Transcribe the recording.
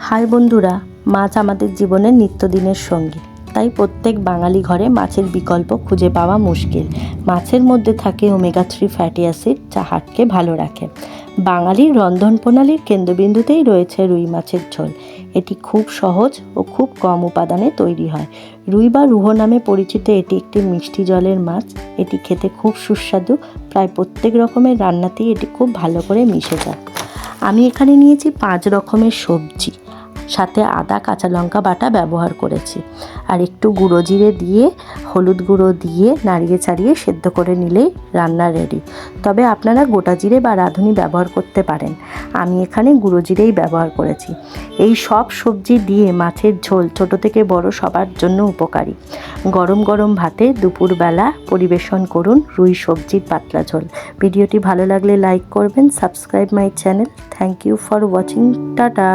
High বন্ধুরা, মাছ আমাদের জীবনের নিত্যদিনের সঙ্গী। তাই প্রত্যেক বাঙালি ঘরে মাছের বিকল্প খুঁজে পাওয়া মুশকিল। মাছের মধ্যে থাকে ওমেগা-3 ফ্যাটি অ্যাসিড, যা হার্টকে ভালো রাখে। বাঙালির রন্ধন প্রণালীর কেন্দ্রবিন্দুতেই রয়েছে রুই মাছের ঝোল। এটি খুব সহজ ও খুব কম উপাদানে তৈরি হয়। রুই বা রুহো নামে পরিচিত এটি একটি মিষ্টি জলের মাছ। এটি খেতে খুব সুস্বাদু। প্রায় প্রত্যেক রকমের রান্নাতেই এটি খুব ভালো করে মিশে যায়। আমি এখানে নিয়েছি 5 রকমের সবজি, সাথে আদা কাঁচা লঙ্কা বাটা ব্যবহার করেছি, আর একটু গুঁড়ো জিরে দিয়ে হলুদ গুঁড়ো দিয়ে নাড়িয়ে চাড়িয়ে সেদ্ধ করে নিলেই রান্না রেডি। তবে আপনারা গোটা জিরে বা রাঁধুনি ব্যবহার করতে পারেন। আমি এখানে গুঁড়ো জিরেই ব্যবহার করেছি। এই সব সবজি দিয়ে মাছের ঝোল ছোট থেকে বড় সবার জন্য উপকারী। গরম গরম ভাতে দুপুরবেলা পরিবেশন করুন রুই সবজির পাতলা ঝোল। ভিডিওটি ভালো লাগলে লাইক করবেন, subscribe my channel. Thank you for watching. Tata.